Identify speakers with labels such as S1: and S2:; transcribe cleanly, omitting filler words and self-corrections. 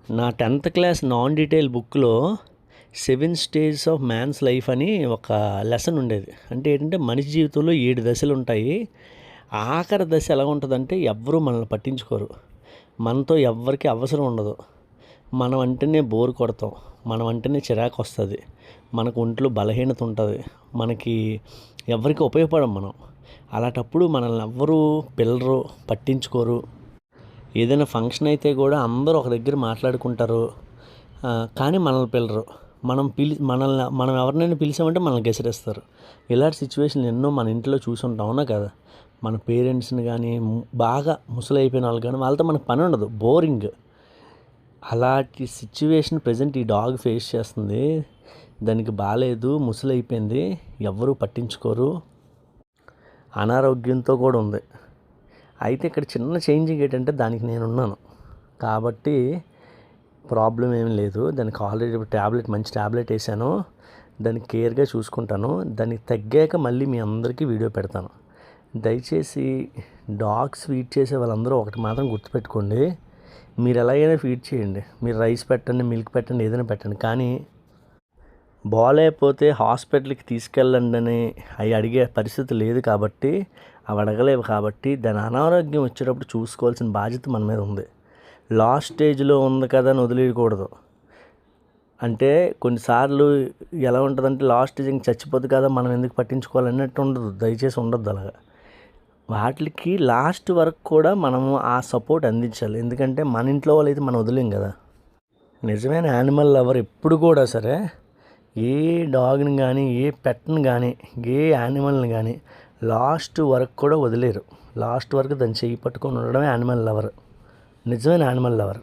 S1: నా 10th class non detail బుక్లో 7 stages of man's life అని ఒక లెసన్ ఉండేది. అంటే ఏంటంటే మనిషి జీవితంలో 7 దశలు ఉంటాయి. ఆఖరి దశ ఎలా ఉంటుందంటే ఎవ్వరూ మనల్ని పట్టించుకోరు. మనతో ఎవ్వరికి అవసరం ఉండదు. మనం అంటేనే బోర్ కొడతాం. మనం అంటేనే చిరాకు వస్తుంది. మనకు ఒంట్లో బలహీనత ఉంటుంది. మనకి ఎవరికి ఉపయోగపడం మనం. అలాంటప్పుడు మనల్ని ఎవ్వరూ పిలరు, పట్టించుకోరు. ఏదైనా ఫంక్షన్ అయితే కూడా అందరూ ఒక దగ్గర మాట్లాడుకుంటారు. కానీ మనల్ని పిలరు. మనం ఎవరినైనా పిలిచామంటే మనల్ని గెసిరేస్తారు. ఇలాంటి సిచ్యువేషన్లు ఎన్నో మన ఇంట్లో చూసుంటాం, అవునా కదా? మన పేరెంట్స్ని కానీ బాగా ముసలి అయిపోయిన వాళ్ళు కానీ వాళ్ళతో మనకు పని ఉండదు, బోరింగ్. అలాంటి సిచ్యువేషన్ ప్రజెంట్ ఈ డాగ్ ఫేస్ చేస్తుంది. దానికి బాగాలేదు, ముసలి అయిపోయింది, ఎవ్వరూ పట్టించుకోరు, అనారోగ్యంతో కూడా ఉంది. అయితే ఇక్కడ చిన్న చేంజింగ్ ఏంటంటే దానికి నేనున్నాను కాబట్టి ప్రాబ్లం ఏం లేదు. దానికి ఆల్రెడీ మంచి ట్యాబ్లెట్ వేసాను. దానికి కేర్గా చూసుకుంటాను. దానికి తగ్గాక మళ్ళీ మీ అందరికీ వీడియో పెడతాను. దయచేసి డాగ్స్ ఫీడ్ చేసే వాళ్ళందరూ ఒకటి మాత్రం గుర్తుపెట్టుకోండి. మీరు ఎలాగైనా ఫీడ్ చేయండి. మీరు రైస్ పెట్టండి, మిల్క్ పెట్టండి, ఏదైనా పెట్టండి. కానీ బాగాలేకపోతే హాస్పిటల్కి తీసుకెళ్ళండి అని అవి అడిగే పరిస్థితి లేదు కాబట్టి, అవి అడగలేవు కాబట్టి దాని అనారోగ్యం వచ్చేటప్పుడు చూసుకోవాల్సిన బాధ్యత మన మీద ఉంది. లాస్ట్ స్టేజ్లో ఉంది కదా అని వదిలేయకూడదు. అంటే కొన్నిసార్లు ఎలా ఉంటుందంటే లాస్ట్ స్టేజ్ ఇంక చచ్చిపోతుంది కదా, మనం ఎందుకు పట్టించుకోవాలన్నట్టు ఉండదు. దయచేసి ఉండద్దు అలాగా. వాటికి లాస్ట్ వరకు కూడా మనము ఆ సపోర్ట్ అందించాలి. ఎందుకంటే మన ఇంట్లో వాళ్ళైతే మనం వదిలేం కదా. నిజమైన యానిమల్ లవర్ ఎప్పుడు కూడా సరే ఏ డాగ్ని కానీ, ఏ పెట్ని కానీ, ఏ యానిమల్ని కానీ లాస్ట్ వరకు కూడా వదిలేరు. లాస్ట్ వరకు దాన్ని చెయ్యి పట్టుకొని ఉండడమే యానిమల్ లవర్, నిజమైన యానిమల్ లవర్.